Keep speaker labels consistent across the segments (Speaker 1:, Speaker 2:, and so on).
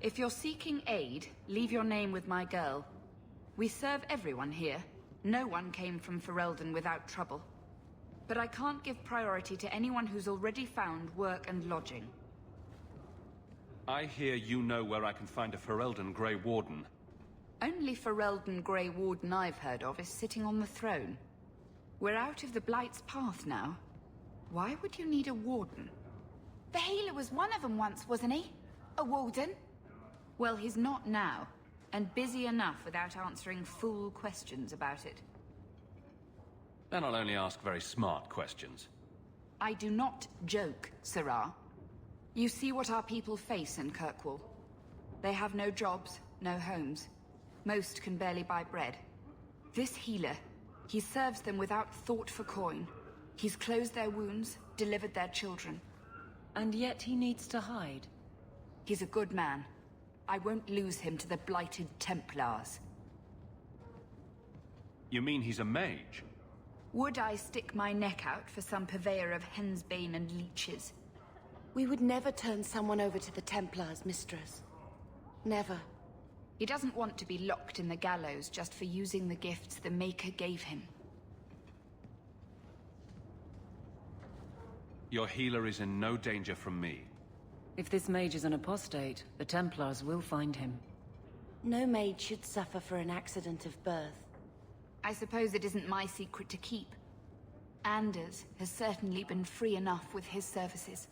Speaker 1: If you're seeking aid, leave your name with my girl. We serve everyone here. No one came from Ferelden without trouble. But I can't give priority to anyone who's already found work and lodging.
Speaker 2: I hear you know where I can find a Ferelden Grey Warden.
Speaker 1: Only Ferelden Grey Warden I've heard of is sitting on the throne. We're out of the Blight's path now. Why would you need a warden?
Speaker 3: The healer was one of them once, wasn't he? A warden?
Speaker 1: Well, he's not now, and busy enough without answering fool questions about it.
Speaker 2: Then I'll only ask very smart questions.
Speaker 1: I do not joke, Sirrah. You see what our people face in Kirkwall. They have no jobs, no homes. Most can barely buy bread. This healer, he serves them without thought for coin. He's closed their wounds, delivered their children.
Speaker 4: And yet he needs to hide.
Speaker 1: He's a good man. I won't lose him to the Blighted Templars.
Speaker 2: You mean he's a mage?
Speaker 1: Would I stick my neck out for some purveyor of hensbane and leeches?
Speaker 3: We would never turn someone over to the Templars, mistress. Never.
Speaker 1: He doesn't want to be locked in the gallows just for using the gifts the Maker gave him.
Speaker 2: Your healer is in no danger from me.
Speaker 4: If this mage is an apostate, the Templars will find him.
Speaker 3: No maid should suffer for an accident of birth.
Speaker 1: I suppose it isn't my secret to keep. Anders has certainly been free enough with his services.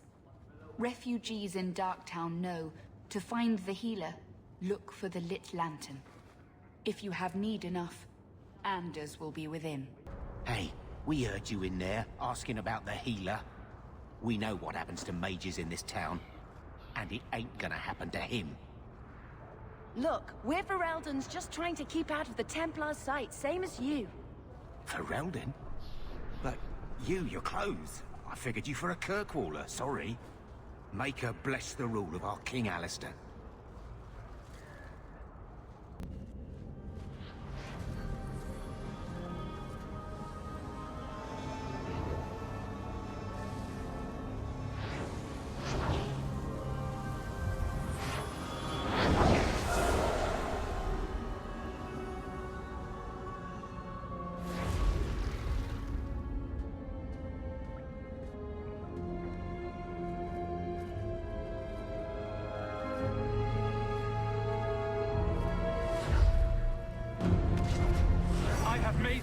Speaker 1: Refugees in Darktown know, to find the healer, look for the lit lantern. If you have need enough, Anders will be within.
Speaker 5: Hey, we heard you in there, asking about the healer. We know what happens to mages in this town. And it ain't gonna happen to him.
Speaker 3: Look, we're Fereldans just trying to keep out of the Templars' sight, same as you.
Speaker 5: Ferelden? But your clothes. I figured you for a Kirkwaller, sorry. Maker bless the rule of our King Alistair.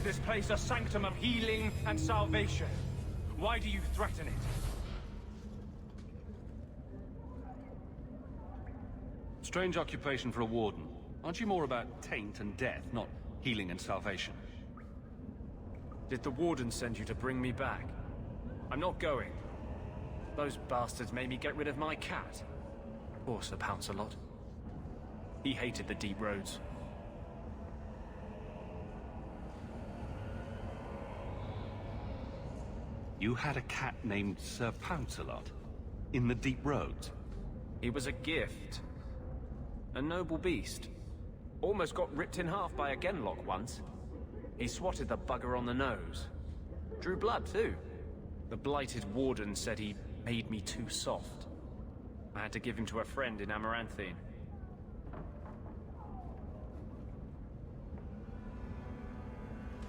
Speaker 6: This place a sanctum of healing and salvation. Why do you threaten it?
Speaker 2: Strange occupation for a warden. Aren't you more about taint and death, not healing and salvation?
Speaker 6: Did the warden send you to bring me back? I'm not going. Those bastards made me get rid of my cat. Poor Sir Pouncelot. He hated the deep roads.
Speaker 2: You had a cat named Sir Pouncelot? In the deep roads?
Speaker 6: He was a gift. A noble beast. Almost got ripped in half by a Genlock once. He swatted the bugger on the nose. Drew blood, too. The blighted warden said he made me too soft. I had to give him to a friend in Amaranthine.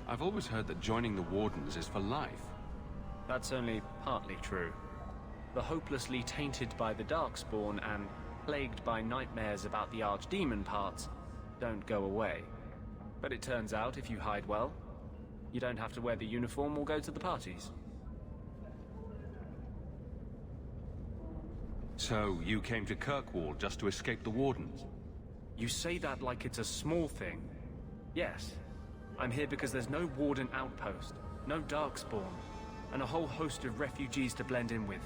Speaker 2: I've always heard that joining the Wardens is for life.
Speaker 6: That's only partly true. The hopelessly tainted by the Darkspawn and plagued by nightmares about the Archdemon parts don't go away. But it turns out if you hide well, you don't have to wear the uniform or go to the parties.
Speaker 2: So, you came to Kirkwall just to escape the Wardens?
Speaker 6: You say that like it's a small thing. Yes. I'm here because there's no Warden outpost, no Darkspawn, and a whole host of refugees to blend in with.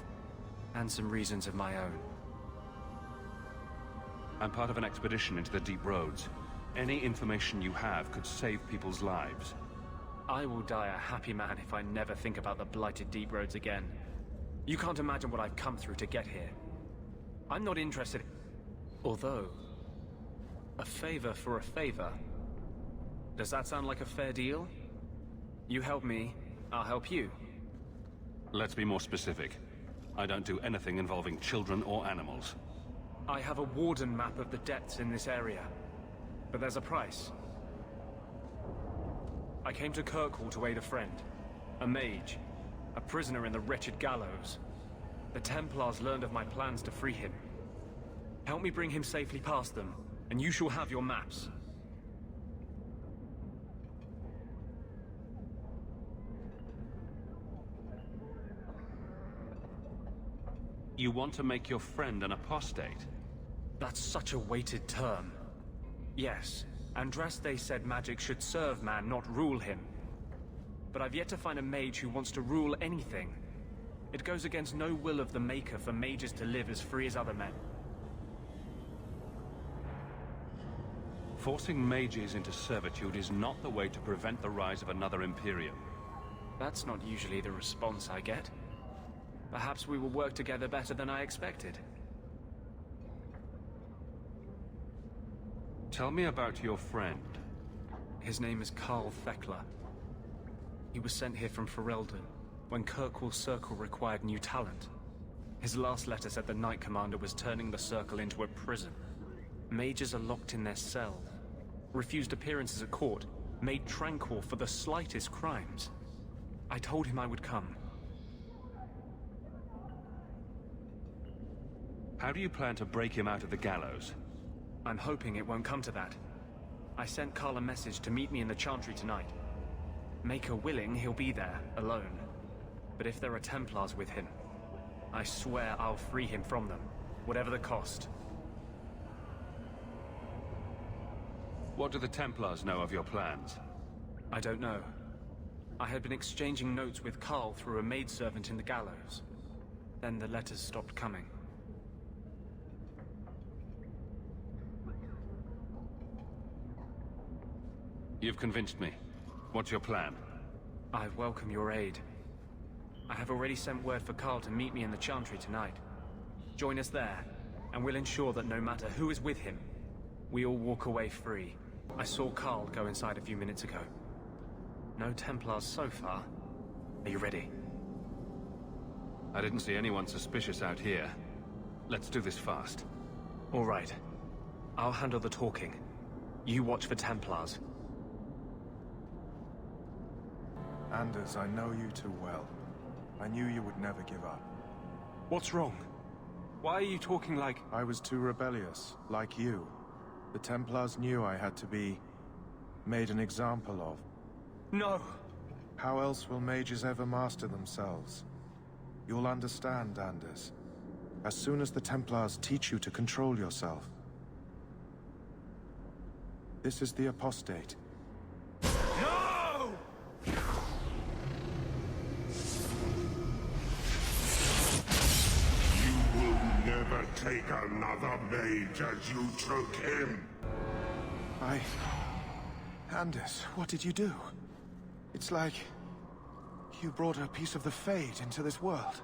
Speaker 6: And some reasons of my own.
Speaker 2: I'm part of an expedition into the deep roads. Any information you have could save people's lives.
Speaker 6: I will die a happy man if I never think about the blighted deep roads again. You can't imagine what I've come through to get here. I'm not interested. Although, a favor for a favor. Does that sound like a fair deal? You help me, I'll help you.
Speaker 2: Let's be more specific. I don't do anything involving children or animals.
Speaker 6: I have a Warden map of the depths in this area. But there's a price. I came to Kirkwall to aid a friend. A mage. A prisoner in the wretched gallows. The Templars learned of my plans to free him. Help me bring him safely past them, and you shall have your maps.
Speaker 2: You want to make your friend an apostate?
Speaker 6: That's such a weighted term. Yes, Andraste said magic should serve man, not rule him. But I've yet to find a mage who wants to rule anything. It goes against no will of the Maker for mages to live as free as other men.
Speaker 2: Forcing mages into servitude is not the way to prevent the rise of another Imperium.
Speaker 6: That's not usually the response I get. Perhaps we will work together better than I expected.
Speaker 2: Tell me about your friend.
Speaker 6: His name is Karl Thekla. He was sent here from Ferelden when Kirkwall Circle required new talent. His last letter said the Knight Commander was turning the Circle into a prison. Mages are locked in their cell, refused appearances at court, made tranquil for the slightest crimes. I told him I would come.
Speaker 2: How do you plan to break him out of the gallows?
Speaker 6: I'm hoping it won't come to that. I sent Karl a message to meet me in the Chantry tonight. Maker willing, he'll be there, alone. But if there are Templars with him, I swear I'll free him from them, whatever the cost.
Speaker 2: What do the Templars know of your plans?
Speaker 6: I don't know. I had been exchanging notes with Karl through a maidservant in the gallows. Then the letters stopped coming.
Speaker 2: You've convinced me. What's your plan?
Speaker 6: I welcome your aid. I have already sent word for Karl to meet me in the Chantry tonight. Join us there, and we'll ensure that no matter who is with him, we all walk away free. I saw Karl go inside a few minutes ago. No Templars so far. Are you ready?
Speaker 2: I didn't see anyone suspicious out here. Let's do this fast.
Speaker 6: All right. I'll handle the talking. You watch for Templars.
Speaker 7: Anders, I know you too well. I knew you would never give up.
Speaker 6: What's wrong? Why are you talking like...
Speaker 7: I was too rebellious, like you. The Templars knew I had to be... made an example of.
Speaker 6: No!
Speaker 7: How else will mages ever master themselves? You'll understand, Anders. As soon as the Templars teach you to control yourself. This is the Apostate.
Speaker 6: No!
Speaker 8: Never take another mage as you took him.
Speaker 7: Anders, what did you do? It's like... you brought a piece of the Fade into this world.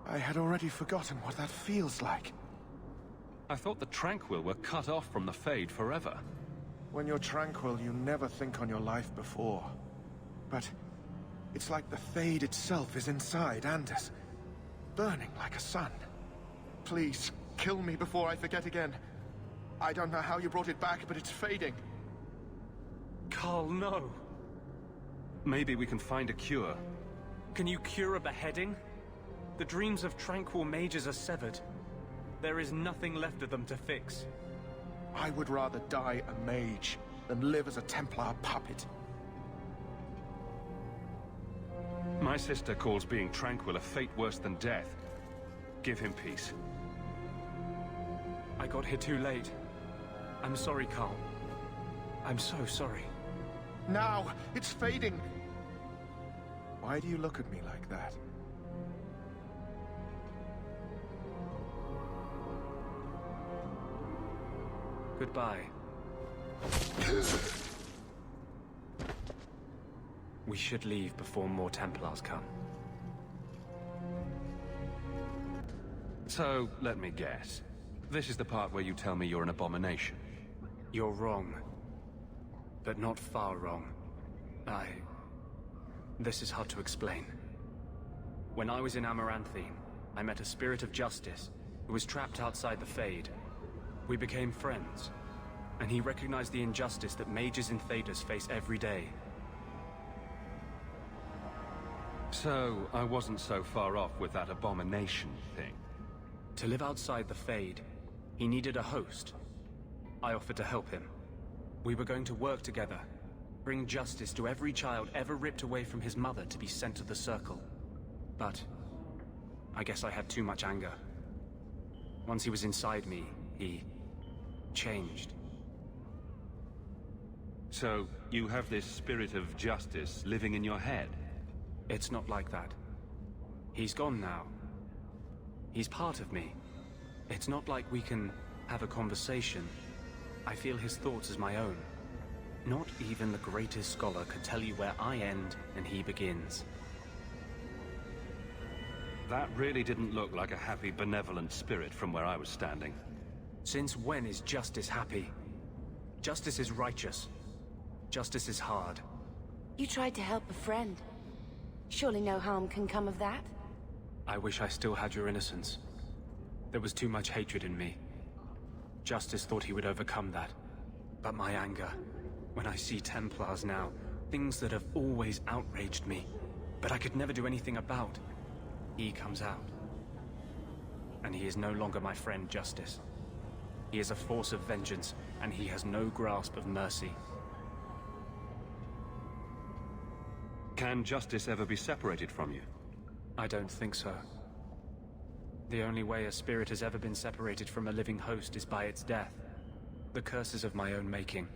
Speaker 7: I had already forgotten what that feels like.
Speaker 2: I thought the Tranquil were cut off from the Fade forever.
Speaker 7: When you're tranquil, you never think on your life before. But... it's like the Fade itself is inside Anders. Burning like a sun. Please, kill me before I forget again. I don't know how you brought it back, but it's fading.
Speaker 6: Karl, no.
Speaker 2: Maybe we can find a cure.
Speaker 6: Can you cure a beheading? The dreams of tranquil mages are severed. There is nothing left of them to fix.
Speaker 7: I would rather die a mage than live as a Templar puppet.
Speaker 2: My sister calls being tranquil a fate worse than death. Give him peace.
Speaker 6: I got here too late. I'm sorry, Karl. I'm so sorry.
Speaker 7: Now! It's fading! Why do you look at me like that?
Speaker 6: Goodbye. We should leave before more Templars come.
Speaker 2: So, let me guess. This is the part where you tell me you're an abomination.
Speaker 6: You're wrong. But not far wrong. This is hard to explain. When I was in Amaranthine, I met a spirit of justice who was trapped outside the Fade. We became friends, and he recognized the injustice that mages in Thedas face every day.
Speaker 2: So, I wasn't so far off with that abomination thing.
Speaker 6: To live outside the Fade, he needed a host. I offered to help him. We were going to work together, bring justice to every child ever ripped away from his mother to be sent to the Circle. But I guess I had too much anger. Once he was inside me, he changed.
Speaker 2: So, you have this spirit of justice living in your head?
Speaker 6: It's not like that. He's gone now. He's part of me. It's not like we can have a conversation. I feel his thoughts as my own. Not even the greatest scholar could tell you where I end and he begins.
Speaker 2: That really didn't look like a happy, benevolent spirit from where I was standing.
Speaker 6: Since when is justice happy? Justice is righteous. Justice is hard.
Speaker 3: You tried to help a friend. Surely no harm can come of that?
Speaker 6: I wish I still had your innocence. There was too much hatred in me. Justice thought he would overcome that. But my anger, when I see Templars now, things that have always outraged me, but I could never do anything about, he comes out. And he is no longer my friend, Justice. He is a force of vengeance, and he has no grasp of mercy.
Speaker 2: Can justice ever be separated from you?
Speaker 6: I don't think so. The only way a spirit has ever been separated from a living host is by its death. The curses of my own making.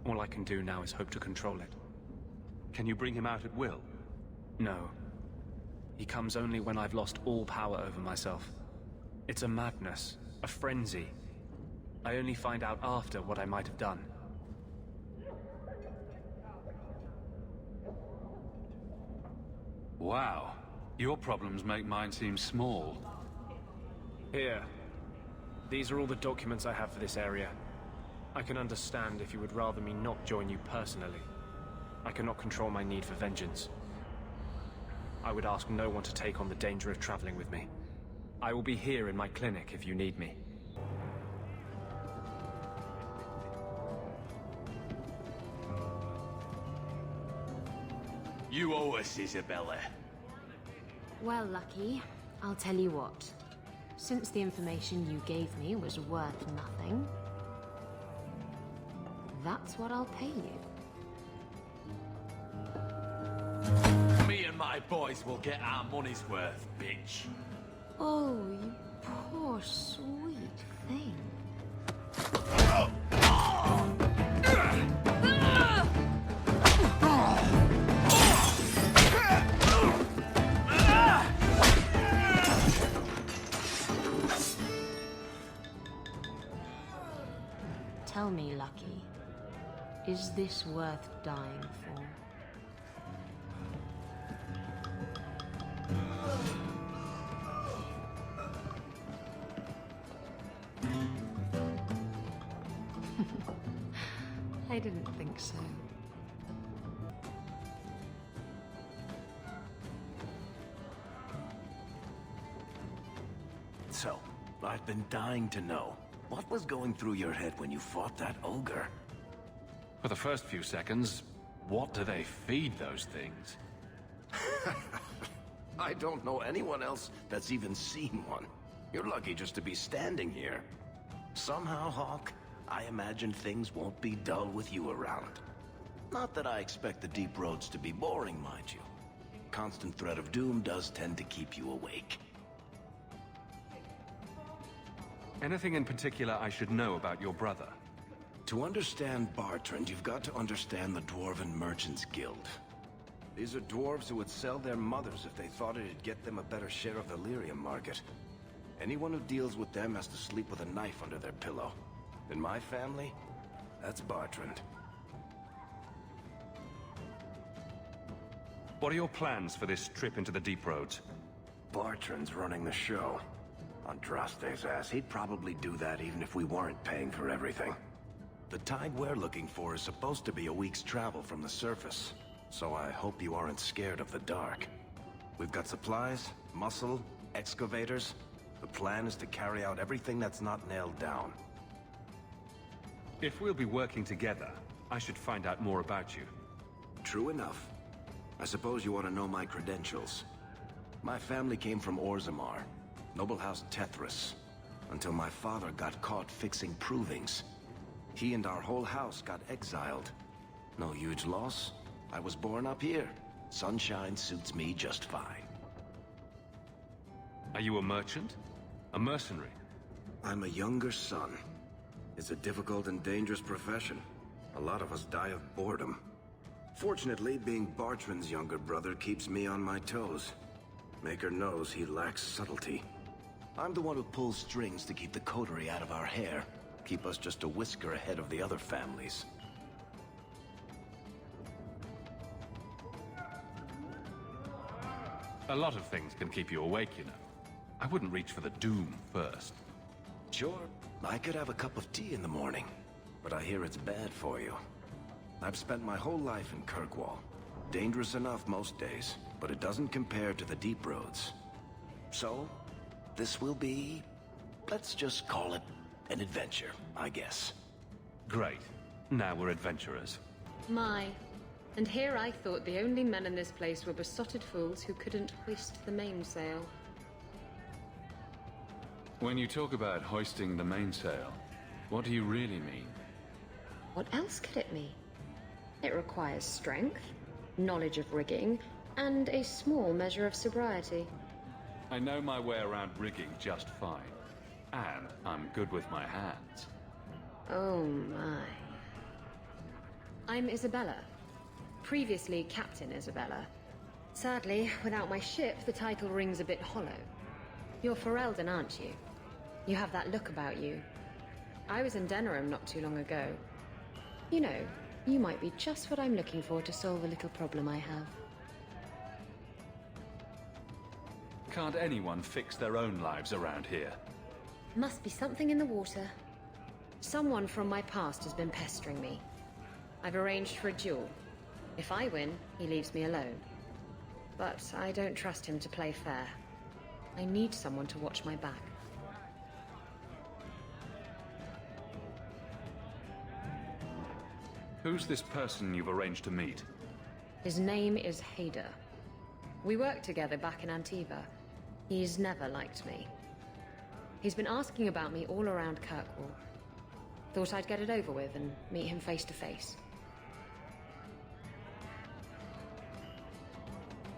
Speaker 6: All I can do now is hope to control it.
Speaker 2: Can you bring him out at will?
Speaker 6: No. He comes only when I've lost all power over myself. It's a madness, a frenzy. I only find out after what I might have done.
Speaker 2: Wow. Your problems make mine seem small.
Speaker 6: Here. These are all the documents I have for this area. I can understand if you would rather me not join you personally. I cannot control my need for vengeance. I would ask no one to take on the danger of traveling with me. I will be here in my clinic if you need me.
Speaker 9: You owe us, Isabella.
Speaker 10: Well, Lucky, I'll tell you what. Since the information you gave me was worth nothing, that's what I'll pay you.
Speaker 9: Me and my boys will get our money's worth, bitch.
Speaker 10: Oh, you poor, sweet thing. Tell me, Lucky, is this worth dying for? I didn't think so.
Speaker 9: So, I've been dying to know. What was going through your head when you fought that ogre?
Speaker 2: For the first few seconds, what do they feed those things?
Speaker 9: I don't know anyone else that's even seen one. You're lucky just to be standing here. Somehow, Hawk, I imagine things won't be dull with you around. Not that I expect the deep roads to be boring, mind you. Constant threat of doom does tend to keep you awake.
Speaker 2: Anything in particular I should know about your brother?
Speaker 9: To understand Bartrand, you've got to understand the Dwarven Merchants Guild. These are dwarves who would sell their mothers if they thought it'd get them a better share of the lyrium market. Anyone who deals with them has to sleep with a knife under their pillow. In my family, that's Bartrand.
Speaker 2: What are your plans for this trip into the Deep Roads?
Speaker 9: Bartrand's running the show. Andraste's ass, he'd probably do that even if we weren't paying for everything. The tide we're looking for is supposed to be a week's travel from the surface, so I hope you aren't scared of the dark. We've got supplies, muscle, excavators. The plan is to carry out everything that's not nailed down.
Speaker 2: If we'll be working together, I should find out more about you.
Speaker 9: True enough. I suppose you want to know my credentials. My family came from Orzammar, noble house Tethras, until my father got caught fixing provings. He and our whole house got exiled. No huge loss. I was born up here. Sunshine suits me just fine.
Speaker 2: Are you a merchant? A mercenary?
Speaker 9: I'm a younger son. It's a difficult and dangerous profession. A lot of us die of boredom. Fortunately, being Bartrand's younger brother keeps me on my toes. Maker knows he lacks subtlety. I'm the one who pulls strings to keep the coterie out of our hair. Keep us just a whisker ahead of the other families.
Speaker 2: A lot of things can keep you awake, you know. I wouldn't reach for the doom first.
Speaker 9: Sure, I could have a cup of tea in the morning, but I hear it's bad for you. I've spent my whole life in Kirkwall. Dangerous enough most days, but it doesn't compare to the deep roads. So, this will be... let's just call it an adventure, I guess.
Speaker 2: Great. Now we're adventurers.
Speaker 10: My. And here I thought the only men in this place were besotted fools who couldn't hoist the mainsail.
Speaker 2: When you talk about hoisting the mainsail, what do you really mean?
Speaker 10: What else could it mean? It requires strength, knowledge of rigging, and a small measure of sobriety.
Speaker 2: I know my way around rigging just fine. And I'm good with my hands.
Speaker 10: Oh my. I'm Isabella. Previously Captain Isabella. Sadly, without my ship, the title rings a bit hollow. You're Ferelden, aren't you? You have that look about you. I was in Denerim not too long ago. You know, you might be just what I'm looking for to solve a little problem I have.
Speaker 2: Can't anyone fix their own lives around here?
Speaker 10: Must be something in the water. Someone from my past has been pestering me. I've arranged for a duel. If I win, he leaves me alone. But I don't trust him to play fair. I need someone to watch my back.
Speaker 2: Who's this person you've arranged to meet?
Speaker 10: His name is Hader. We worked together back in Antiva. He's never liked me. He's been asking about me all around Kirkwall. Thought I'd get it over with and meet him face to face.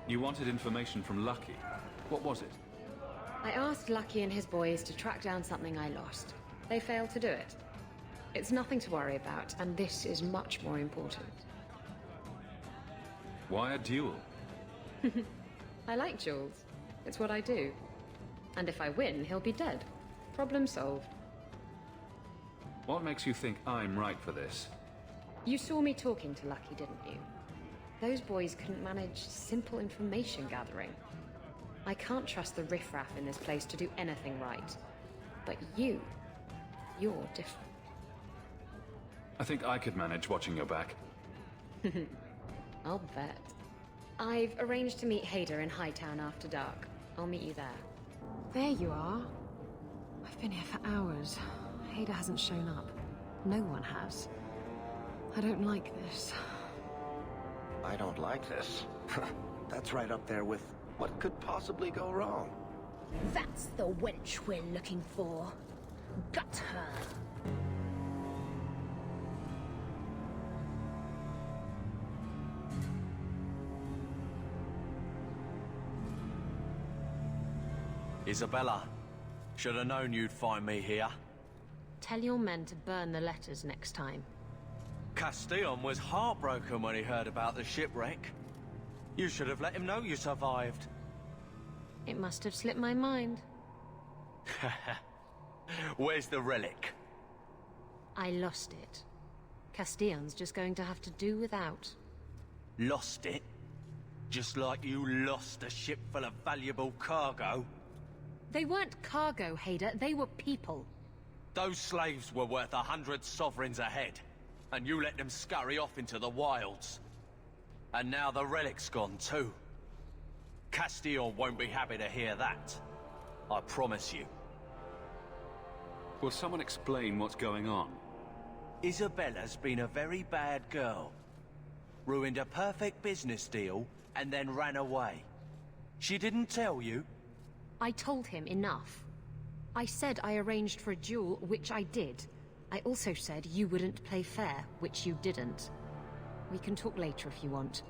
Speaker 2: You wanted information from Lucky. What was it?
Speaker 10: I asked Lucky and his boys to track down something I lost. They failed to do it. It's nothing to worry about, and this is much more important.
Speaker 2: Why a duel?
Speaker 10: I like duels. It's what I do. And if I win, he'll be dead. Problem solved.
Speaker 2: What makes you think I'm right for this?
Speaker 10: You saw me talking to Lucky, didn't you? Those boys couldn't manage simple information gathering. I can't trust the riffraff in this place to do anything right. But you're different.
Speaker 2: I think I could manage watching your back.
Speaker 10: I'll bet. I've arranged to meet Hader in Hightown after dark. I'll meet you there.
Speaker 11: There you are. I've been here for hours. Hader hasn't shown up. No one has. I don't like this.
Speaker 9: I don't like this. That's right up there with what could possibly go wrong.
Speaker 3: That's the wench we're looking for. Got her.
Speaker 12: Isabella, should have known you'd find me here.
Speaker 10: Tell your men to burn the letters next time.
Speaker 12: Castillon was heartbroken when he heard about the shipwreck. You should have let him know you survived.
Speaker 10: It must have slipped my mind.
Speaker 12: Where's the relic?
Speaker 10: I lost it. Castillon's just going to have to do without.
Speaker 12: Lost it? Just like you lost a ship full of valuable cargo?
Speaker 10: They weren't cargo, Hader. They were people.
Speaker 12: Those slaves were worth 100 sovereigns a head, and you let them scurry off into the wilds. And now the relic's gone too. Castillon won't be happy to hear that. I promise you.
Speaker 2: Will someone explain what's going on?
Speaker 12: Isabella's been a very bad girl. Ruined a perfect business deal and then ran away. She didn't tell you?
Speaker 10: I told him enough. I said I arranged for a duel, which I did. I also said you wouldn't play fair, which you didn't. We can talk later if you want.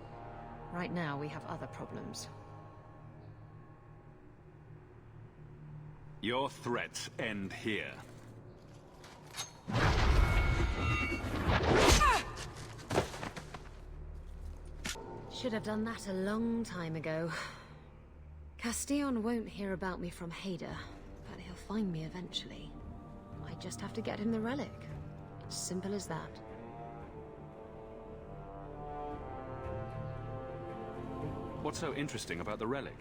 Speaker 10: Right now, we have other problems.
Speaker 2: Your threats end here.
Speaker 10: Should have done that a long time ago. Castillon won't hear about me from Hader, but he'll find me eventually. I just have to get him the relic. It's simple as that.
Speaker 2: What's so interesting about the relic?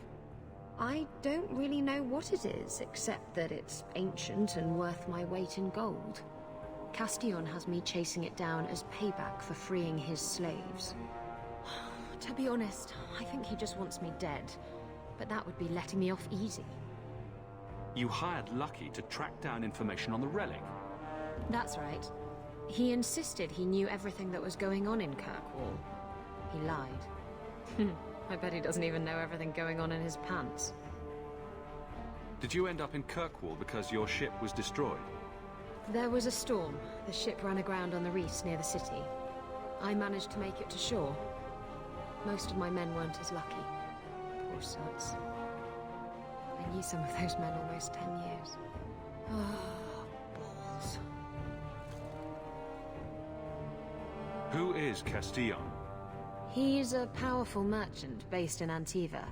Speaker 10: I don't really know what it is, except that it's ancient and worth my weight in gold. Castillon has me chasing it down as payback for freeing his slaves. To be honest, I think he just wants me dead, but that would be letting me off easy.
Speaker 2: You hired Lucky to track down information on the relic?
Speaker 10: That's right. He insisted he knew everything that was going on in Kirkwall. He lied. I bet he doesn't even know everything going on in his pants.
Speaker 2: Did you end up in Kirkwall because your ship was destroyed?
Speaker 10: There was a storm. The ship ran aground on the reefs near the city. I managed to make it to shore. Most of my men weren't as lucky. Poor sots. I knew some of those men almost 10 years. Oh, balls.
Speaker 2: Who is Castillon?
Speaker 10: He's a powerful merchant based in Antiva.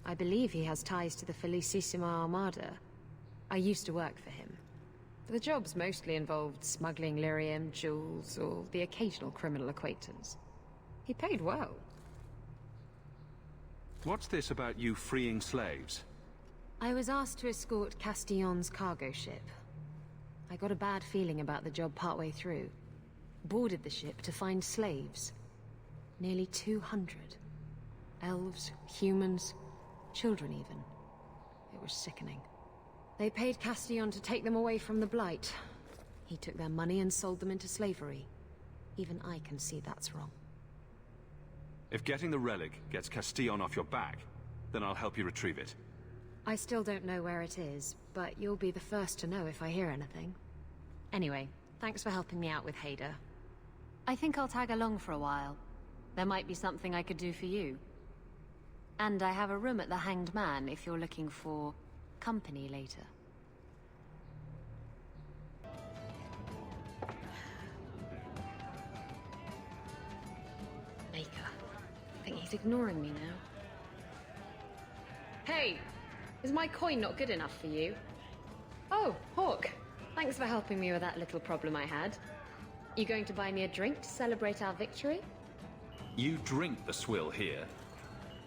Speaker 10: I believe he has ties to the Felicissima Armada. I used to work for him. The jobs mostly involved smuggling lyrium, jewels, or the occasional criminal acquaintance. He paid well.
Speaker 2: What's this about you freeing slaves?
Speaker 10: I was asked to escort Castillon's cargo ship. I got a bad feeling about the job partway through. Boarded the ship to find slaves. Nearly 200. Elves, humans, children even. It was sickening. They paid Castillon to take them away from the Blight. He took their money and sold them into slavery. Even I can see that's wrong.
Speaker 2: If getting the relic gets Castillon off your back, then I'll help you retrieve it.
Speaker 10: I still don't know where it is, but you'll be the first to know if I hear anything. Anyway, thanks for helping me out with Hader. I think I'll tag along for a while. There might be something I could do for you. And I have a room at the Hanged Man if you're looking for company later. Maker. I think he's ignoring me now. Hey! Is my coin not good enough for you? Oh, Hawk. Thanks for helping me with that little problem I had. You going to buy me a drink to celebrate our victory?
Speaker 2: You drink the swill here.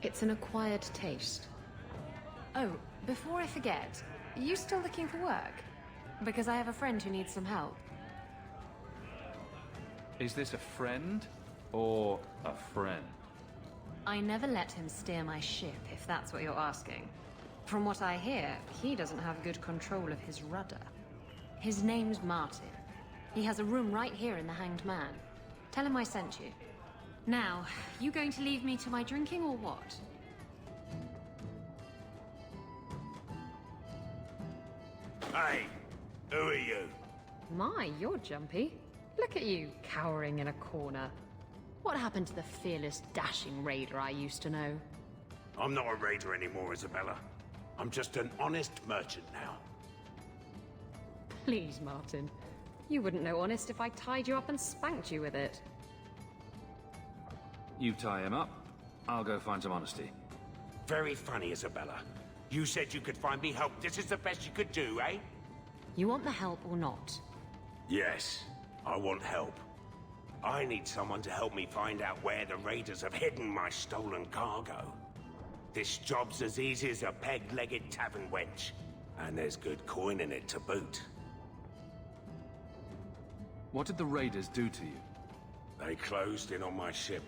Speaker 10: It's an acquired taste. Oh, before I forget, are you still looking for work? Because I have a friend who needs some help.
Speaker 2: Is this a friend or a friend?
Speaker 10: I never let him steer my ship, if that's what you're asking. From what I hear, he doesn't have good control of his rudder. His name's Martin. He has a room right here in the Hanged Man. Tell him I sent you. Now, you going to leave me to my drinking or what?
Speaker 8: Hey, who are you?
Speaker 10: My, you're jumpy. Look at you, cowering in a corner. What happened to the fearless, dashing raider I used to know?
Speaker 8: I'm not a raider anymore, Isabella. I'm just an honest merchant now.
Speaker 10: Please, Martin. You wouldn't know honest if I tied you up and spanked you with it.
Speaker 2: You tie him up, I'll go find some honesty.
Speaker 8: Very funny, Isabella. You said you could find me help. This is the best you could do, eh?
Speaker 10: You want the help or not?
Speaker 8: Yes, I want help. I need someone to help me find out where the raiders have hidden my stolen cargo. This job's as easy as a peg-legged tavern wench. And there's good coin in it to boot.
Speaker 2: What did the raiders do to you?
Speaker 8: They closed in on my ship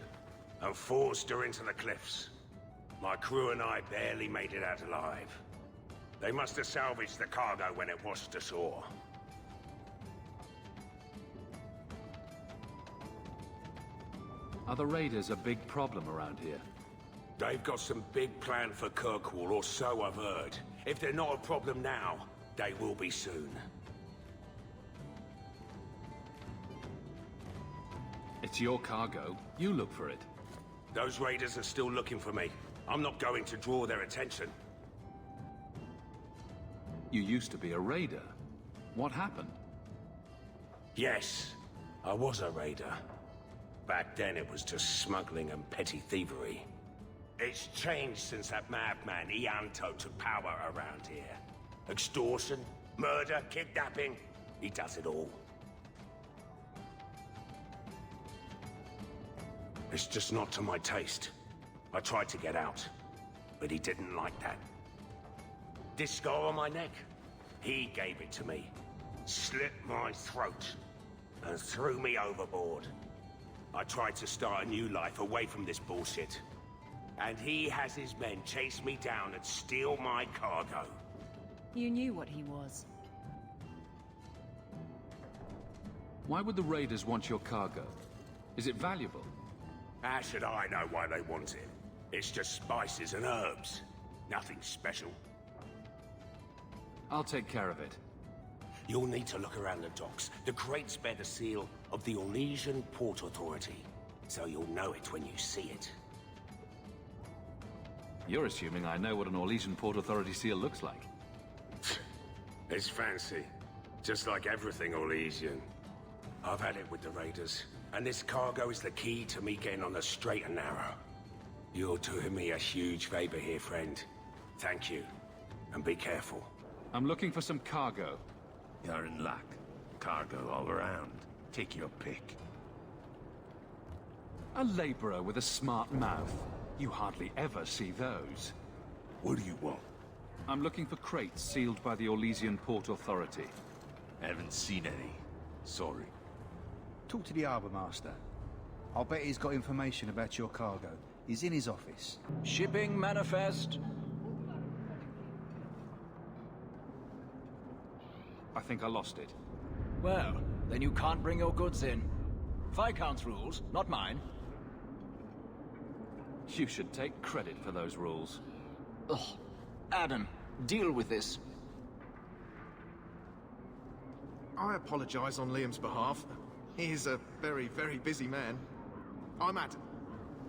Speaker 8: and forced her into the cliffs. My crew and I barely made it out alive. They must have salvaged the cargo when it washed ashore.
Speaker 2: Are the raiders a big problem around here?
Speaker 8: They've got some big plan for Kirkwall, or so I've heard. If they're not a problem now, they will be soon.
Speaker 2: It's your cargo. You look for it.
Speaker 8: Those raiders are still looking for me. I'm not going to draw their attention.
Speaker 2: You used to be a raider. What happened?
Speaker 8: Yes, I was a raider. Back then it was just smuggling and petty thievery. It's changed since that madman Ianto took power around here. Extortion, murder, kidnapping, he does it all. It's just not to my taste. I tried to get out, but he didn't like that. This scar on my neck, he gave it to me. Slit my throat and threw me overboard. I tried to start a new life away from this bullshit. And he has his men chase me down and steal my cargo.
Speaker 4: You knew what he was.
Speaker 2: Why would the raiders want your cargo? Is it valuable?
Speaker 8: How should I know why they want it? It's just spices and herbs. Nothing special.
Speaker 2: I'll take care of it.
Speaker 8: You'll need to look around the docks. The crates bear the seal of the Orlesian Port Authority, so you'll know it when you see it.
Speaker 2: You're assuming I know what an Orlesian Port Authority seal looks like.
Speaker 8: It's fancy. Just like everything Orlesian. I've had it with the raiders, and this cargo is the key to me getting on the straight and narrow. You're doing me a huge favor here, friend. Thank you, and be careful.
Speaker 2: I'm looking for some cargo.
Speaker 9: You're in luck. Cargo all around. Take your pick.
Speaker 2: A laborer with a smart mouth. You hardly ever see those.
Speaker 9: What do you want?
Speaker 2: I'm looking for crates sealed by the Orlesian Port Authority.
Speaker 9: Haven't seen any. Sorry.
Speaker 13: Talk to the Harbour Master. I'll bet he's got information about your cargo. He's in his office.
Speaker 14: Shipping manifest.
Speaker 2: I think I lost it.
Speaker 14: Well, then you can't bring your goods in. Viscount's rules, not mine.
Speaker 2: You should take credit for those rules.
Speaker 14: Ugh. Adam, deal with this.
Speaker 7: I apologize on Liam's behalf. He is a very, very busy man. I'm Adam,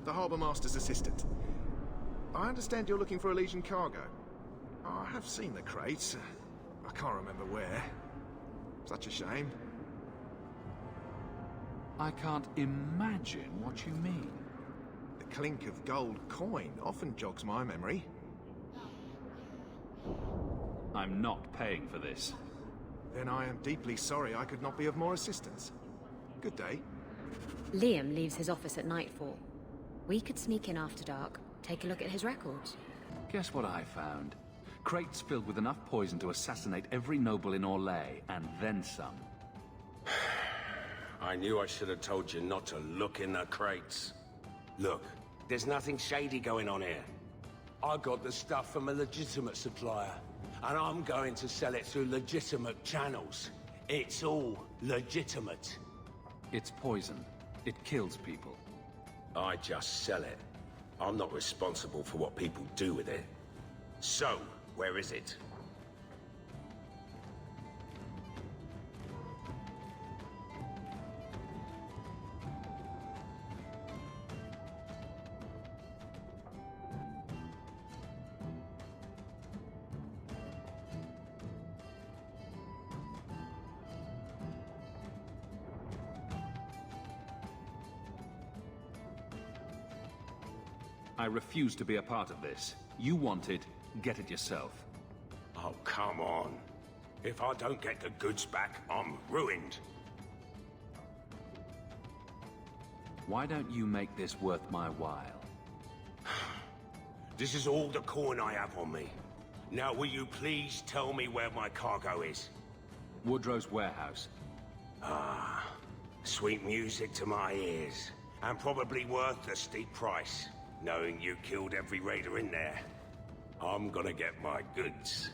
Speaker 7: the Harbour Master's assistant. I understand you're looking for Orlesian cargo. I have seen the crates. I can't remember where. Such a shame.
Speaker 2: I can't imagine what you mean.
Speaker 7: The clink of gold coin often jogs my memory.
Speaker 2: I'm not paying for this.
Speaker 7: Then I am deeply sorry I could not be of more assistance. Good day.
Speaker 10: Liam leaves his office at nightfall. We could sneak in after dark, take a look at his records.
Speaker 2: Guess what I found? Crates filled with enough poison to assassinate every noble in Orlais, and then some.
Speaker 8: I knew I should have told you not to look in the crates. Look, there's nothing shady going on here. I got the stuff from a legitimate supplier, and I'm going to sell it through legitimate channels. It's all legitimate.
Speaker 2: It's poison. It kills people.
Speaker 8: I just sell it. I'm not responsible for what people do with it. So, where is it?
Speaker 2: I refuse to be a part of this. You want it, get it yourself.
Speaker 8: Oh, come on. If I don't get the goods back, I'm ruined.
Speaker 2: Why don't you make this worth my while?
Speaker 8: This is all the coin I have on me. Now, will you please tell me where my cargo is?
Speaker 2: Woodrow's warehouse.
Speaker 8: Ah, sweet music to my ears. And probably worth a steep price, knowing you killed every raider in there. I'm gonna get my goods.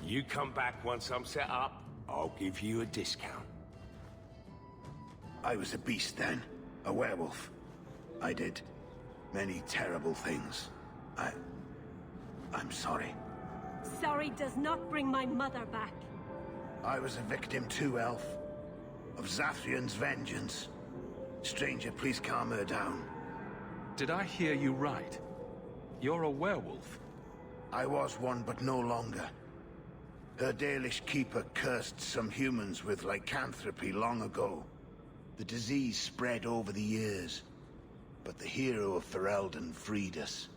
Speaker 8: You come back once I'm set up, I'll give you a discount.
Speaker 9: I was a beast then. A werewolf.
Speaker 15: I did. Many terrible things. I'm sorry.
Speaker 16: Sorry does not bring my mother back.
Speaker 15: I was a victim too, Elf. Of Zathrian's vengeance. Stranger, please calm her down.
Speaker 2: Did I hear you right? You're a werewolf?
Speaker 15: I was one, but no longer. Her Dalish keeper cursed some humans with lycanthropy long ago. The disease spread over the years, but the hero of Ferelden freed us.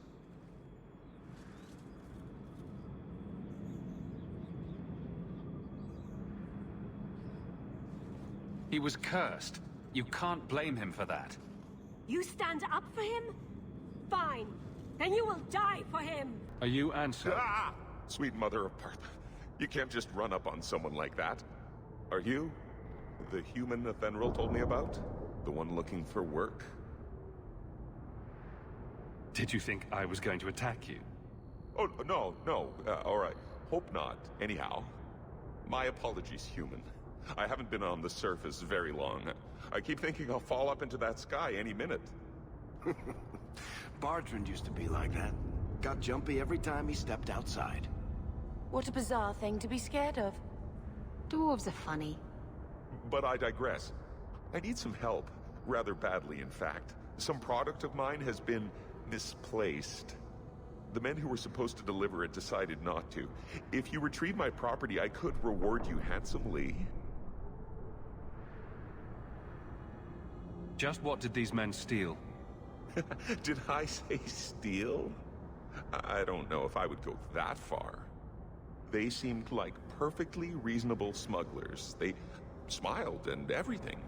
Speaker 2: He was cursed. You can't blame him for that.
Speaker 16: You stand up for him? Fine. Then you will die for him.
Speaker 2: Are you Anso?
Speaker 17: Ah! Sweet mother of Parth. You can't just run up on someone like that. Are you the human Athenril told me about? The one looking for work?
Speaker 2: Did you think I was going to attack you?
Speaker 17: Oh, no. All right. Hope not. Anyhow, my apologies, human. I haven't been on the surface very long. I keep thinking I'll fall up into that sky any minute.
Speaker 9: Bartrand used to be like that. Got jumpy every time he stepped outside.
Speaker 3: What a bizarre thing to be scared of.
Speaker 10: Dwarves are funny.
Speaker 17: But I digress. I need some help. Rather badly, in fact. Some product of mine has been misplaced. The men who were supposed to deliver it decided not to. If you retrieve my property, I could reward you handsomely.
Speaker 2: Just what did these men steal?
Speaker 17: Did I say steal? I don't know if I would go that far. They seemed like perfectly reasonable smugglers. They smiled and everything.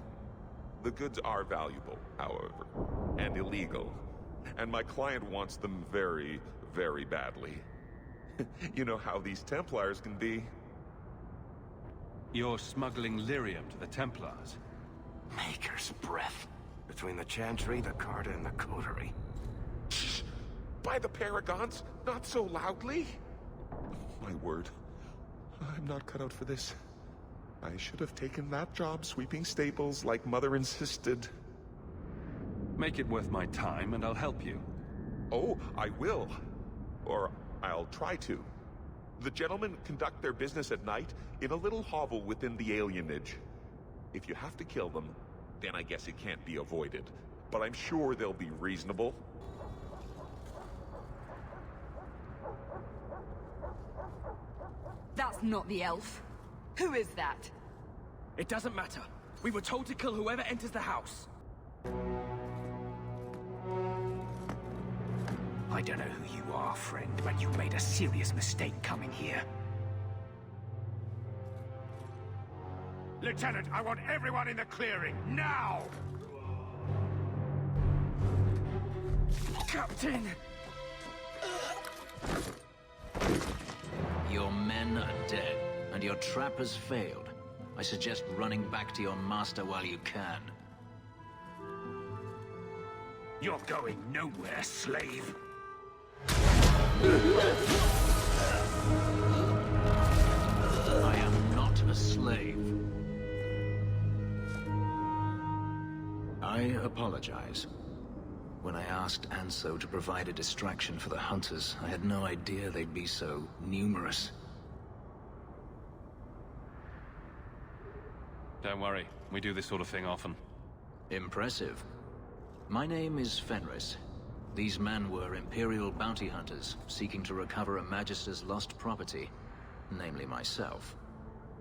Speaker 17: The goods are valuable, however, and illegal. And my client wants them very, very badly. You know how these Templars can be.
Speaker 2: You're smuggling lyrium to the Templars?
Speaker 9: Maker's breath. Between the Chantry, the Carta, and the Coterie.
Speaker 17: Shh! By the Paragons, not so loudly! My word. I'm not cut out for this. I should have taken that job sweeping stables like Mother insisted.
Speaker 2: Make it worth my time and I'll help you.
Speaker 17: Oh, I will. Or I'll try to. The gentlemen conduct their business at night in a little hovel within the alienage. If you have to kill them, then I guess it can't be avoided. But I'm sure they'll be reasonable.
Speaker 1: That's not the elf. Who is that?
Speaker 6: It doesn't matter. We were told to kill whoever enters the house.
Speaker 5: I don't know who you are, friend, but you made a serious mistake coming here.
Speaker 8: Lieutenant, I want everyone in the clearing, now!
Speaker 6: Captain!
Speaker 14: Your men are dead, and your trap has failed. I suggest running back to your master while you can.
Speaker 8: You're going nowhere, slave.
Speaker 14: I am not a slave. I apologize. When I asked Anso to provide a distraction for the hunters, I had no idea they'd be so numerous.
Speaker 2: Don't worry, we do this sort of thing often.
Speaker 14: Impressive. My name is Fenris. These men were Imperial bounty hunters, seeking to recover a Magister's lost property, namely myself.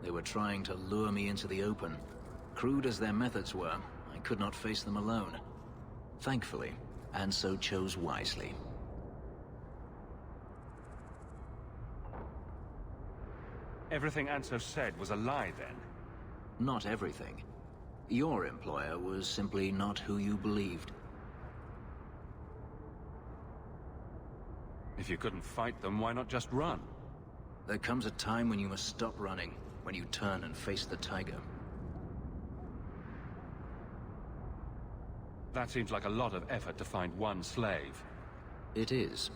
Speaker 14: They were trying to lure me into the open. Crude as their methods were, I could not face them alone. Thankfully, Anso chose wisely.
Speaker 2: Everything Anso said was a lie, then?
Speaker 14: Not everything. Your employer was simply not who you believed.
Speaker 2: If you couldn't fight them, why not just run?
Speaker 14: There comes a time when you must stop running, when you turn and face the tiger.
Speaker 2: That seems like a lot of effort to find one slave.
Speaker 14: It is.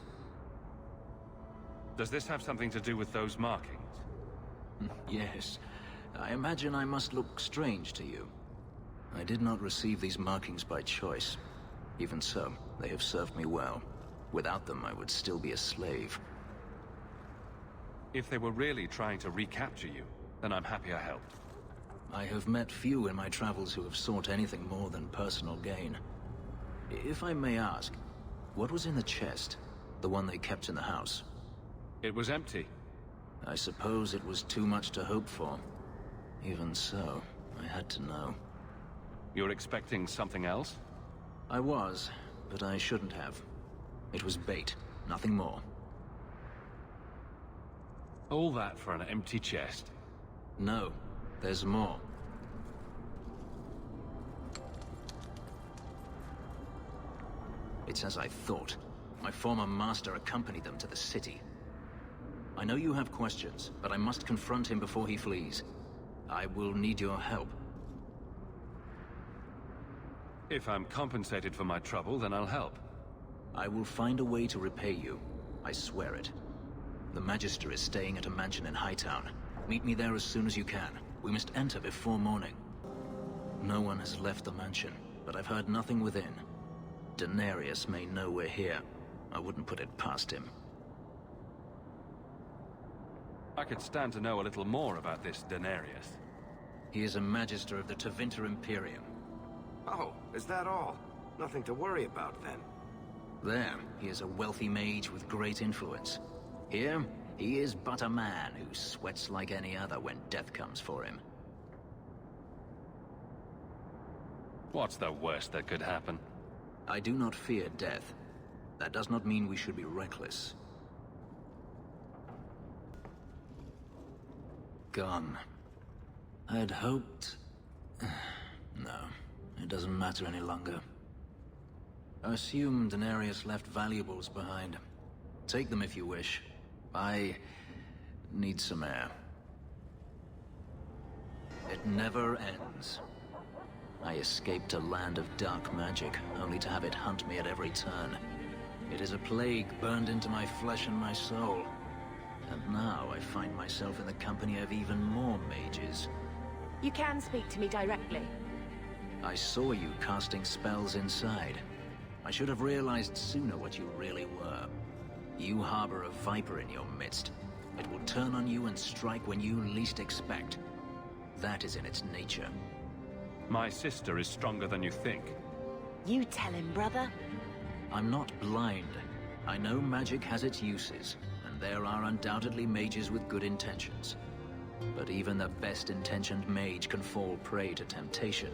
Speaker 2: Does this have something to do with those markings?
Speaker 14: Yes. I imagine I must look strange to you. I did not receive these markings by choice. Even so, they have served me well. Without them, I would still be a slave.
Speaker 2: If they were really trying to recapture you, then I'm happy I helped.
Speaker 14: I have met few in my travels who have sought anything more than personal gain. If I may ask, what was in the chest? The one they kept in the house?
Speaker 2: It was empty.
Speaker 14: I suppose it was too much to hope for. Even so, I had to know.
Speaker 2: You're expecting something else?
Speaker 14: I was, but I shouldn't have. It was bait, nothing more.
Speaker 2: All that for an empty chest?
Speaker 14: No, there's more. It's as I thought. My former master accompanied them to the city. I know you have questions, but I must confront him before he flees. I will need your help.
Speaker 2: If I'm compensated for my trouble, then I'll help.
Speaker 14: I will find a way to repay you. I swear it. The Magister is staying at a mansion in Hightown. Meet me there as soon as you can. We must enter before morning. No one has left the mansion, but I've heard nothing within. Denarius may know we're here. I wouldn't put it past him.
Speaker 2: I could stand to know a little more about this Denarius.
Speaker 14: He is a Magister of the Tevinter Imperium.
Speaker 9: Oh, is that all? Nothing to worry about, then.
Speaker 14: There, he is a wealthy mage with great influence. Here, he is but a man who sweats like any other when death comes for him.
Speaker 2: What's the worst that could happen?
Speaker 14: I do not fear death. That does not mean we should be reckless. Gone. I had hoped... No, it doesn't matter any longer. I assume Denarius left valuables behind. Take them if you wish. I need some air. It never ends. I escaped a land of dark magic, only to have it hunt me at every turn. It is a plague burned into my flesh and my soul. And now I find myself in the company of even more mages.
Speaker 3: You can speak to me directly.
Speaker 14: I saw you casting spells inside. I should have realized sooner what you really were. You harbor a viper in your midst. It will turn on you and strike when you least expect. That is in its nature.
Speaker 2: My sister is stronger than you think.
Speaker 3: You tell him, brother.
Speaker 14: I'm not blind. I know magic has its uses, and there are undoubtedly mages with good intentions. But even the best-intentioned mage can fall prey to temptation.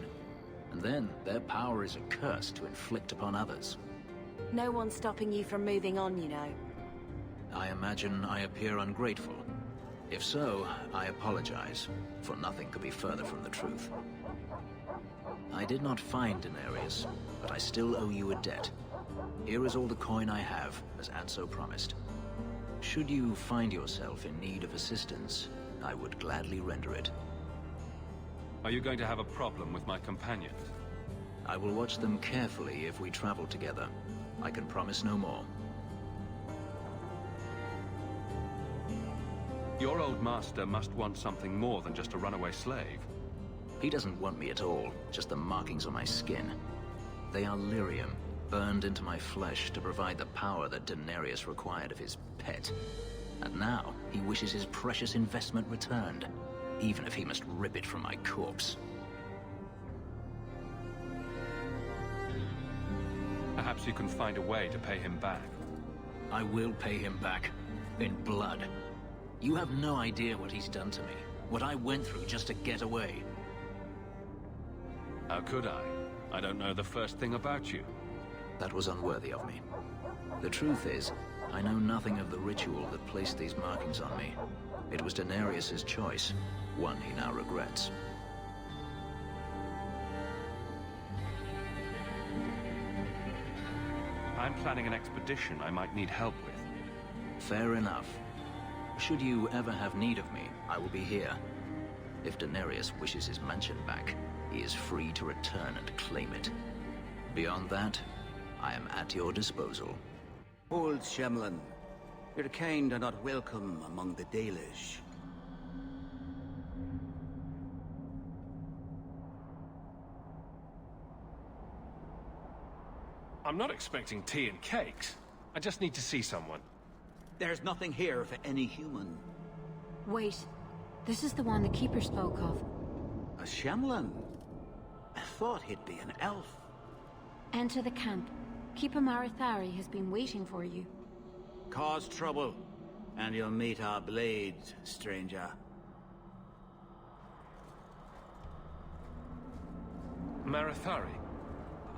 Speaker 14: And then their power is a curse to inflict upon others.
Speaker 3: No one's stopping you from moving on, you know.
Speaker 14: I imagine I appear ungrateful. If so, I apologize, for nothing could be further from the truth. I did not find Denarius, but I still owe you a debt. Here is all the coin I have, as Anso promised. Should you find yourself in need of assistance, I would gladly render it.
Speaker 2: Are you going to have a problem with my companions?
Speaker 14: I will watch them carefully if we travel together. I can promise no more.
Speaker 2: Your old master must want something more than just a runaway slave.
Speaker 14: He doesn't want me at all, just the markings on my skin. They are lyrium, burned into my flesh to provide the power that Denarius required of his pet. And now, he wishes his precious investment returned, even if he must rip it from my corpse.
Speaker 2: Perhaps you can find a way to pay him back.
Speaker 14: I will pay him back. In blood. You have no idea what he's done to me. What I went through just to get away.
Speaker 2: How could I? I don't know the first thing about you.
Speaker 14: That was unworthy of me. The truth is, I know nothing of the ritual that placed these markings on me. It was Denarius's choice, one he now regrets.
Speaker 2: I'm planning an expedition I might need help with.
Speaker 14: Fair enough. Should you ever have need of me, I will be here. If Denarius wishes his mansion back, he is free to return and claim it. Beyond that, I am at your disposal.
Speaker 15: Old Shemlin, your kind are not welcome among the Dalish.
Speaker 6: I'm not expecting tea and cakes. I just need to see someone.
Speaker 12: There's nothing here for any human.
Speaker 3: Wait. This is the one the Keeper spoke of.
Speaker 12: A Shemlin? I thought he'd be an elf.
Speaker 3: Enter the camp. Keeper Marathari has been waiting for you.
Speaker 12: Cause trouble, and you'll meet our blades, stranger.
Speaker 6: Marathari,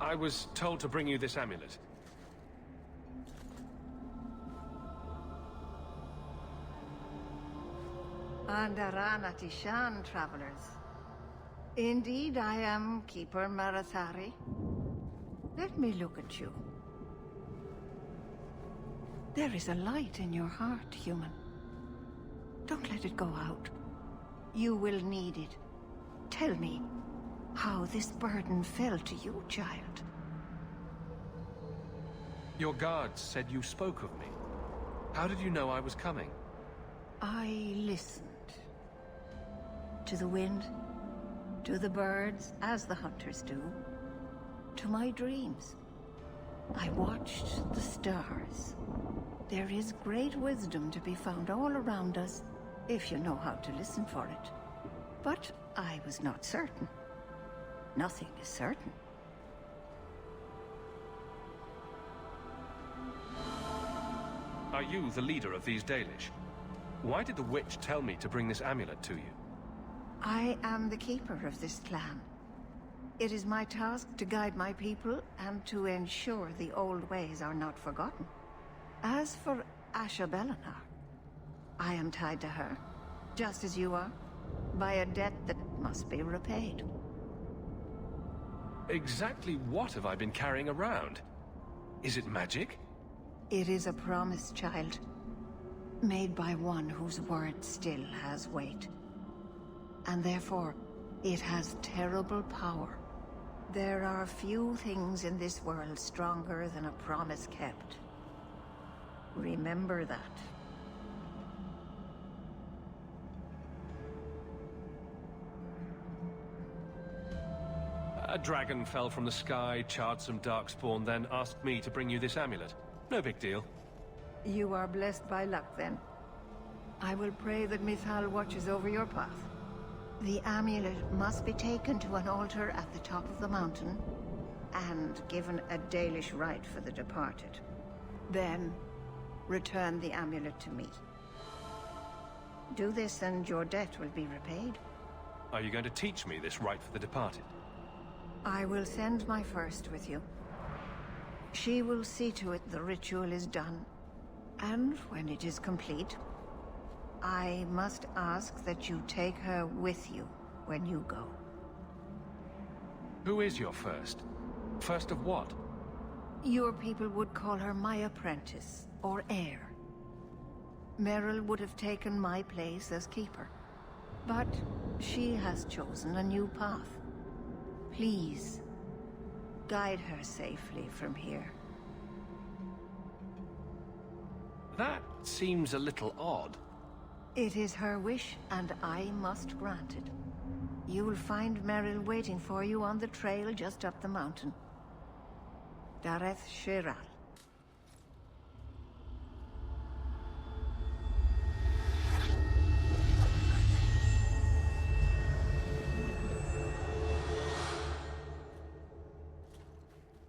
Speaker 6: I was told to bring you this amulet.
Speaker 18: Andarana Tishan, travelers. Indeed, I am Keeper Marathari. Let me look at you. There is a light in your heart, human. Don't let it go out. You will need it. Tell me how this burden fell to you, child.
Speaker 6: Your guards said you spoke of me. How did you know I was coming?
Speaker 18: I listened. To the wind, to the birds, as the hunters do. To my dreams. I watched the stars. There is great wisdom to be found all around us, if you know how to listen for it. But I was not certain. Nothing is certain.
Speaker 6: Are you the leader of these Dalish? Why did the witch tell me to bring this amulet to you?
Speaker 18: I am the keeper of this clan. It is my task to guide my people and to ensure the old ways are not forgotten. As for Asha Bellinar, I am tied to her, just as you are, by a debt that must be repaid.
Speaker 6: Exactly what have I been carrying around? Is it magic?
Speaker 18: It is a promise, child, made by one whose word still has weight. And therefore, it has terrible power. There are few things in this world stronger than a promise kept. Remember that.
Speaker 6: A dragon fell from the sky, charred some darkspawn, then asked me to bring you this amulet. No big deal.
Speaker 18: You are blessed by luck, then. I will pray that Mithal watches over your path. The amulet must be taken to an altar at the top of the mountain, and given a Dalish rite for the departed. Then, return the amulet to me. Do this and your debt will be repaid.
Speaker 6: Are you going to teach me this rite for the departed?
Speaker 18: I will send my first with you. She will see to it the ritual is done. And when it is complete, I must ask that you take her with you when you go.
Speaker 6: Who is your first? First of what?
Speaker 18: Your people would call her my apprentice, or heir. Meryl would have taken my place as keeper. But she has chosen a new path. Please, guide her safely from here.
Speaker 6: That seems a little odd.
Speaker 18: It is her wish, and I must grant it. You will find Meryl waiting for you on the trail just up the mountain. Dareth Shiral.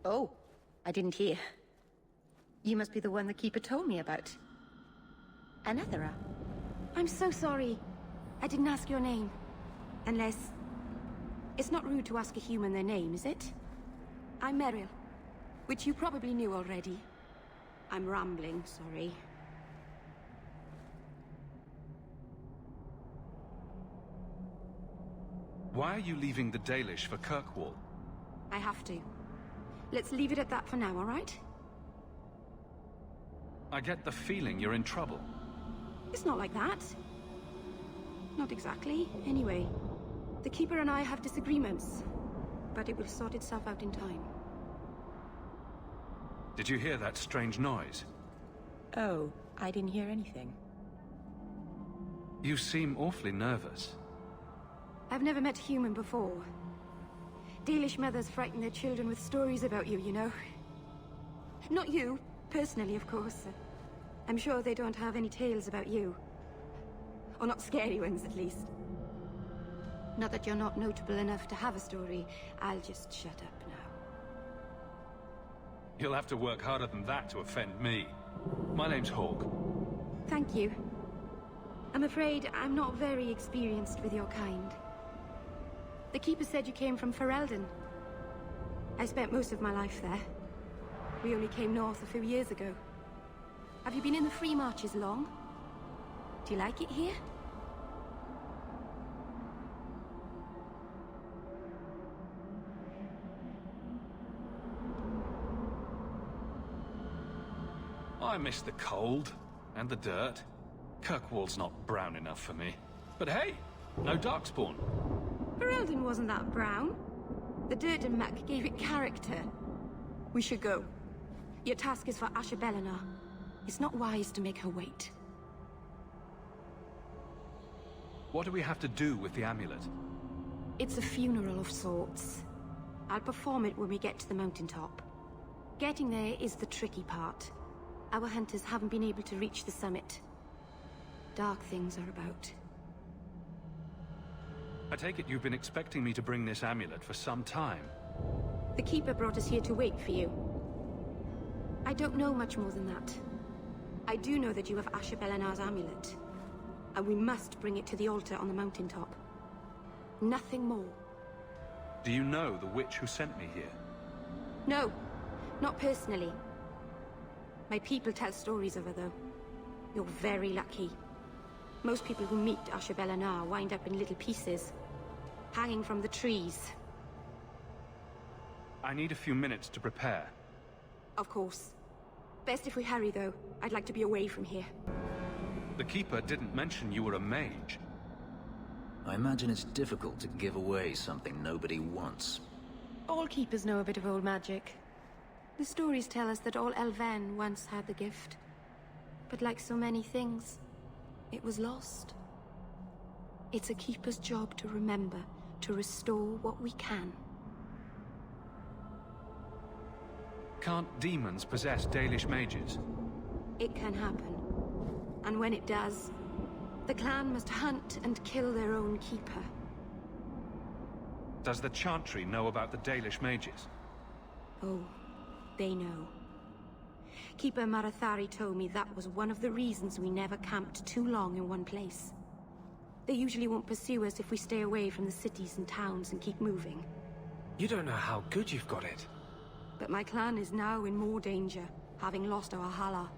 Speaker 3: Oh, I didn't hear. You must be the one the Keeper told me about. Anathara.
Speaker 16: I'm so sorry. I didn't ask your name. Unless... It's not rude to ask a human their name, is it? I'm Meryl, which you probably knew already. I'm rambling, sorry.
Speaker 6: Why are you leaving the Dalish for Kirkwall?
Speaker 16: I have to. Let's leave it at that for now, all right?
Speaker 6: I get the feeling you're in trouble.
Speaker 16: It's not like that. Not exactly, anyway. The Keeper and I have disagreements, but it will sort itself out in time.
Speaker 6: Did you hear that strange noise?
Speaker 3: Oh, I didn't hear anything.
Speaker 6: You seem awfully nervous.
Speaker 16: I've never met a human before. Dalish mothers frighten their children with stories about you, you know. Not you, personally, of course. I'm sure they don't have any tales about you. Or not scary ones, at least. Not that you're not notable enough to have a story. I'll just shut up now.
Speaker 6: You'll have to work harder than that to offend me. My name's Hawke.
Speaker 16: Thank you. I'm afraid I'm not very experienced with your kind. The Keeper said you came from Ferelden. I spent most of my life there. We only came north a few years ago. Have you been in the Free Marches long? Do you like it here?
Speaker 6: I miss the cold and the dirt. Kirkwall's not brown enough for me. But hey, no Darkspawn.
Speaker 16: Ferelden wasn't that brown. The dirt and muck gave it character. We should go. Your task is for Asher Bellinar. It's not wise to make her wait.
Speaker 6: What do we have to do with the amulet?
Speaker 16: It's a funeral of sorts. I'll perform it when we get to the mountaintop. Getting there is the tricky part. Our hunters haven't been able to reach the summit. Dark things are about.
Speaker 6: I take it you've been expecting me to bring this amulet for some time.
Speaker 16: The Keeper brought us here to wait for you. I don't know much more than that. I do know that you have Asher Bellinar's amulet. And we must bring it to the altar on the mountaintop. Nothing more.
Speaker 6: Do you know the witch who sent me here?
Speaker 16: No, not personally. My people tell stories of her, though. You're very lucky. Most people who meet Asher Bellinar wind up in little pieces, hanging from the trees.
Speaker 6: I need a few minutes to prepare.
Speaker 16: Of course. Best if we hurry, though. I'd like to be away from here.
Speaker 6: The Keeper didn't mention you were a mage.
Speaker 14: I imagine it's difficult to give away something nobody wants.
Speaker 16: All Keepers know a bit of old magic. The stories tell us that all Elven once had the gift. But like so many things, it was lost. It's a Keeper's job to remember, to restore what we can.
Speaker 6: Can't demons possess Dalish mages?
Speaker 16: It can happen. And when it does, the clan must hunt and kill their own Keeper.
Speaker 6: Does the Chantry know about the Dalish mages?
Speaker 16: Oh, they know. Keeper Marathari told me that was one of the reasons we never camped too long in one place. They usually won't pursue us if we stay away from the cities and towns and keep moving.
Speaker 6: You don't know how good you've got it.
Speaker 16: But my clan is now in more danger, having lost our Hala.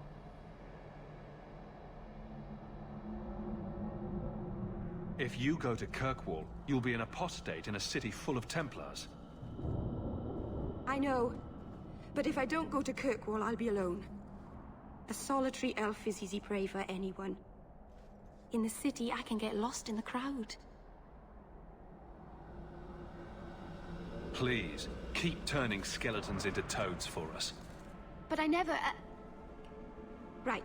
Speaker 6: If you go to Kirkwall, you'll be an apostate in a city full of Templars.
Speaker 16: I know. But if I don't go to Kirkwall, I'll be alone. A solitary elf is easy prey for anyone. In the city, I can get lost in the crowd.
Speaker 6: Please, keep turning skeletons into toads for us.
Speaker 16: But I never... Right.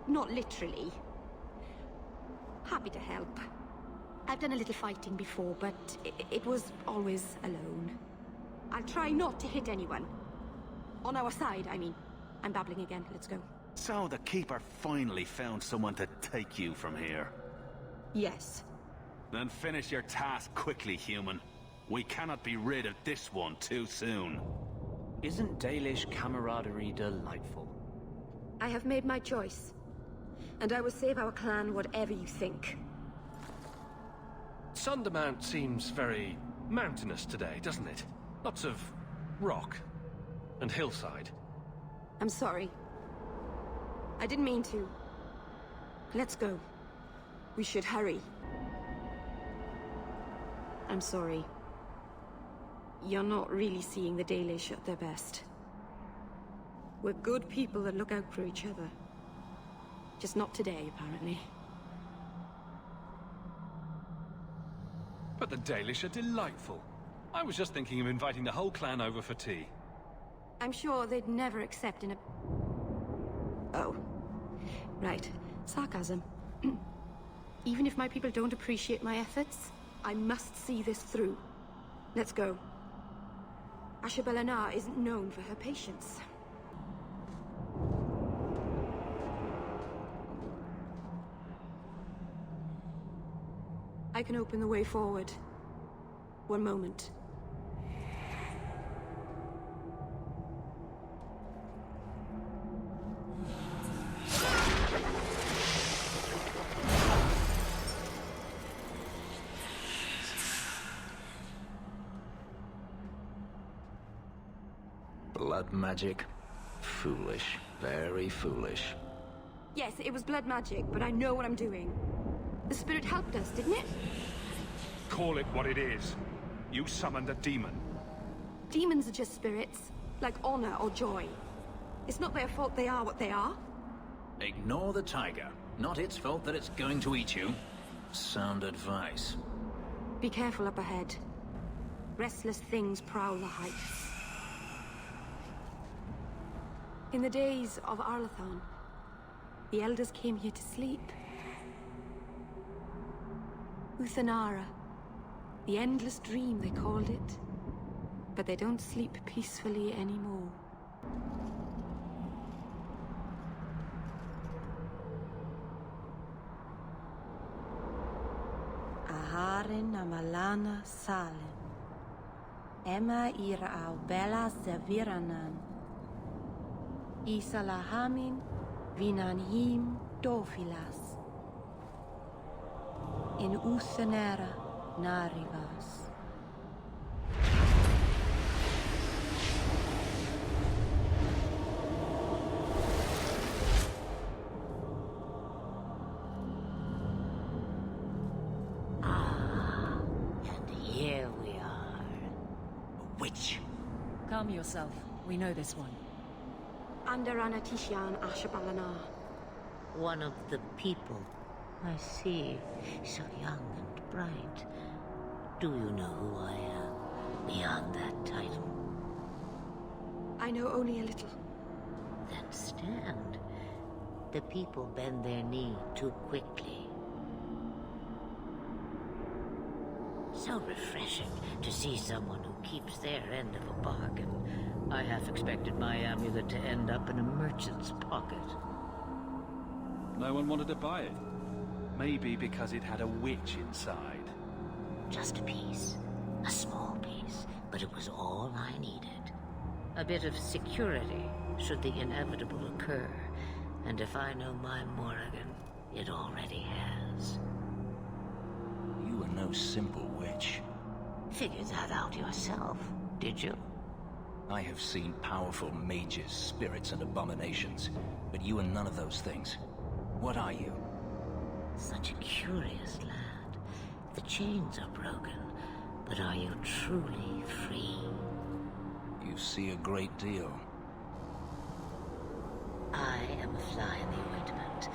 Speaker 16: Not literally. Happy to help. I've done a little fighting before, but it was always alone. I'll try not to hit anyone. On our side, I mean. I'm babbling again. Let's go.
Speaker 12: So the Keeper finally found someone to take you from here.
Speaker 16: Yes.
Speaker 12: Then finish your task quickly, human. We cannot be rid of this one too soon.
Speaker 6: Isn't Dalish camaraderie delightful?
Speaker 16: I have made my choice. And I will save our clan whatever you think.
Speaker 6: Sundermount seems very mountainous today, doesn't it? Lots of rock and hillside.
Speaker 16: I'm sorry. I didn't mean to. Let's go. We should hurry. I'm sorry. You're not really seeing the Dalish at their best. We're good people that look out for each other. Just not today, apparently.
Speaker 6: But the Dalish are delightful. I was just thinking of inviting the whole clan over for tea.
Speaker 16: I'm sure they'd never accept in a... Oh. Right. Sarcasm. Even if my people don't appreciate my efforts, I must see this through. Let's go. Asher Bellinar isn't known for her patience. I can open the way forward. One moment.
Speaker 14: Blood magic? Foolish. Very foolish.
Speaker 16: Yes, it was blood magic, but I know what I'm doing. The spirit helped us, didn't it?
Speaker 19: Call it what it is. You summoned a demon.
Speaker 16: Demons are just spirits, like honor or joy. It's not their fault they are what they are.
Speaker 14: Ignore the tiger. Not its fault that it's going to eat you. Sound advice.
Speaker 16: Be careful up ahead. Restless things prowl the heights. In the days of Arlathon, the elders came here to sleep. Uthanara, the endless dream they called it. But they don't sleep peacefully anymore.
Speaker 20: Aharen amalana salen. Emma ira au bella zaviranan. Isalahamin vinanhim dofilas. In Uthanera narivas.
Speaker 18: Here we are. A witch.
Speaker 4: Calm yourself. We know this one.
Speaker 16: Andarana Tishan Ashabalanar.
Speaker 18: One of the people. I see. So young and bright. Do you know who I am? Beyond that title.
Speaker 16: I know only a little.
Speaker 18: Then stand. The people bend their knee too quickly. So refreshing to see someone who keeps their end of a bargain. I half expected my amulet to end up in a merchant's pocket.
Speaker 2: No one wanted to buy it. Maybe because it had a witch inside.
Speaker 18: Just a piece. A small piece. But it was all I needed. A bit of security, should the inevitable occur. And if I know my Morrigan, it already has.
Speaker 9: You were no simple witch.
Speaker 18: Figured that out yourself, did you?
Speaker 9: I have seen powerful mages, spirits, and abominations, but you are none of those things. What are you?
Speaker 18: Such a curious lad. The chains are broken, but are you truly free?
Speaker 9: You see a great deal.
Speaker 18: I am a fly in the ointment.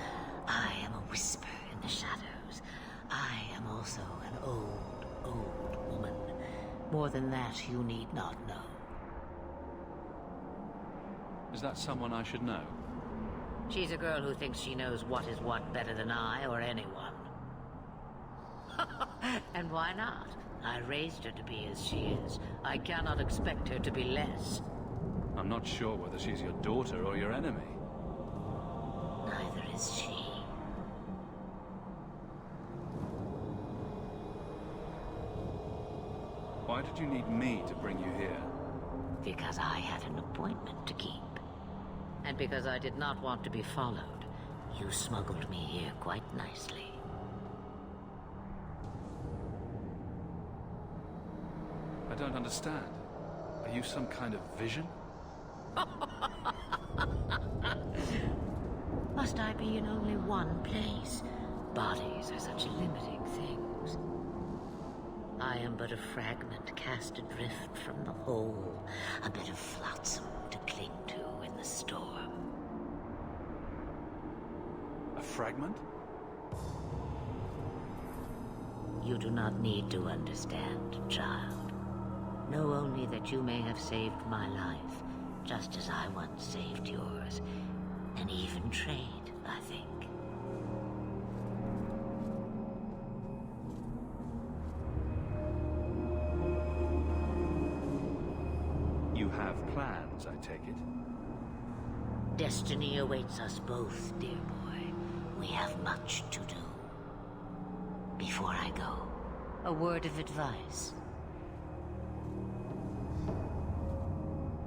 Speaker 18: I am a whisper in the shadows. I am also an old, old woman. More than that, you need not know.
Speaker 2: Is that someone I should know?
Speaker 18: She's a girl who thinks she knows what is what better than I or anyone. And why not? I raised her to be as she is. I cannot expect her to be less.
Speaker 2: I'm not sure whether she's your daughter or your enemy.
Speaker 18: Neither is she.
Speaker 2: Why did you need me to bring you here?
Speaker 18: Because I had an appointment to keep. And because I did not want to be followed, you smuggled me here quite nicely.
Speaker 2: I don't understand. Are you some kind of vision?
Speaker 18: Must I be in only one place? Bodies are such limiting things. I am but a fragment cast adrift from the whole, a bit of flotsam to cling to in the storm.
Speaker 2: A fragment?
Speaker 18: You do not need to understand, child. Know only that you may have saved my life, just as I once saved yours. An even trade, I think.
Speaker 2: You have plans, I take it?
Speaker 18: Destiny awaits us both, dear boy. We have much to do. Before I go, A word of advice.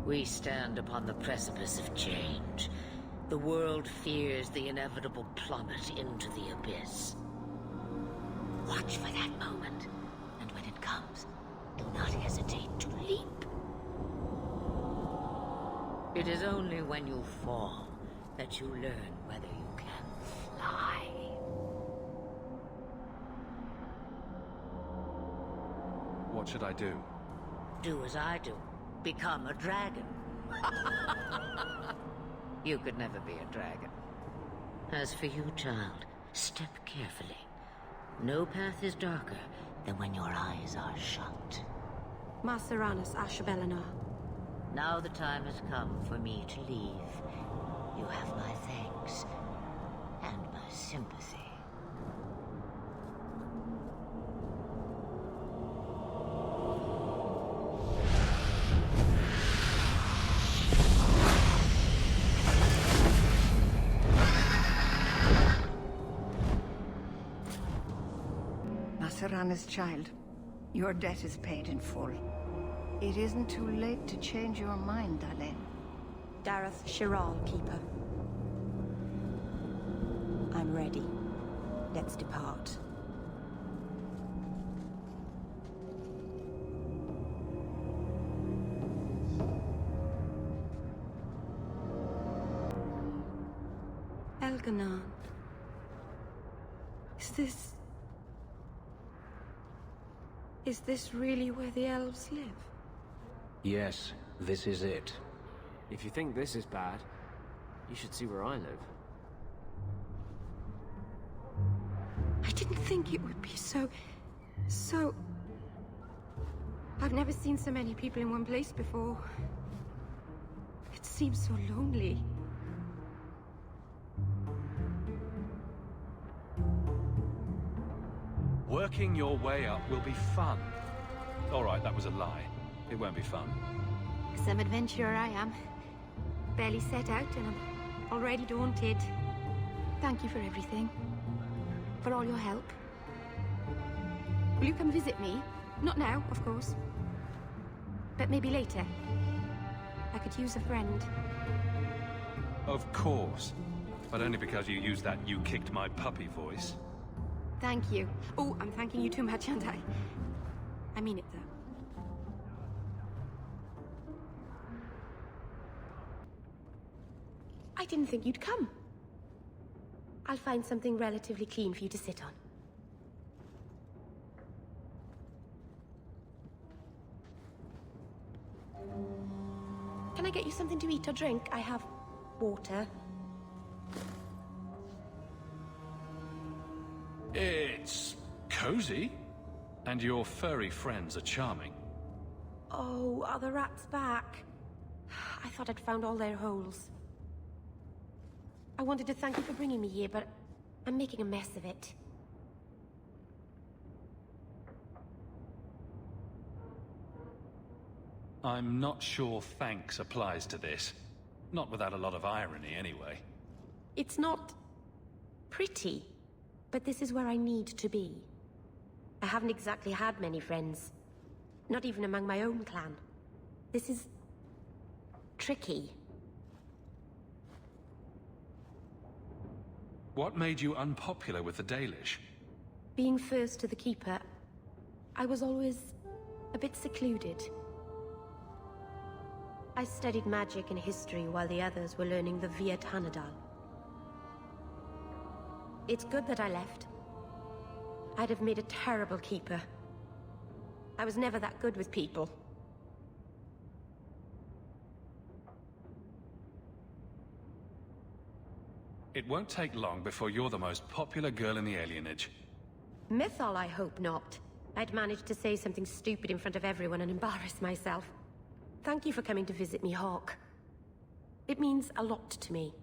Speaker 18: We stand upon the precipice of change. The world fears the inevitable plummet into the abyss. Watch for that moment, and when it comes, do not hesitate to leap. It is only when you fall that you learn whether you can fly.
Speaker 2: What should I do?
Speaker 18: Do as I do. Become a dragon. You could never be a dragon. As for you, child, step carefully. No path is darker than when your eyes are shut.
Speaker 16: Mar Serranus Ashbelenar.
Speaker 18: Now the time has come for me to leave. You have my thanks and my sympathy.
Speaker 21: Mar Serranus' child, your debt is paid in full. It isn't too late to change your mind, Darlene.
Speaker 20: Dareth Shiral, Keeper. I'm ready. Let's depart.
Speaker 16: Elganon. Is this really where the elves live?
Speaker 14: Yes, this is it.
Speaker 6: If you think this is bad, you should see where I live.
Speaker 16: I didn't think it would be so... I've never seen so many people in one place before. It seems so lonely.
Speaker 2: Working your way up will be fun. All right, that was a lie. It won't be fun.
Speaker 16: Some adventurer I am. Barely set out and I'm already daunted. Thank you for everything. For all your help. Will you come visit me? Not now, of course. But maybe later. I could use a friend.
Speaker 2: Of course. But only because you used that "you kicked my puppy" voice.
Speaker 16: Thank you. Oh, I'm thanking you too much, aren't I? I mean it, though. I didn't think you'd come. I'll find something relatively clean for you to sit on. Can I get you something to eat or drink? I have water.
Speaker 2: It's cozy. And your furry friends are charming.
Speaker 16: Oh, are the rats back? I thought I'd found all their holes. I wanted to thank you for bringing me here, but I'm making a mess of it.
Speaker 2: I'm not sure thanks applies to this. Not without a lot of irony, anyway.
Speaker 16: It's not pretty, but this is where I need to be. I haven't exactly had many friends. Not even among my own clan. This is... tricky.
Speaker 2: What made you unpopular with the Dalish?
Speaker 16: Being first to the Keeper, I was always a bit secluded. I studied magic and history while the others were learning the Via Tanadal. It's good that I left. I'd have made a terrible Keeper. I was never that good with people.
Speaker 2: It won't take long before you're the most popular girl in the alienage.
Speaker 16: Mythal, I hope not. I'd managed to say something stupid in front of everyone and embarrass myself. Thank you for coming to visit me, Hawke. It means a lot to me.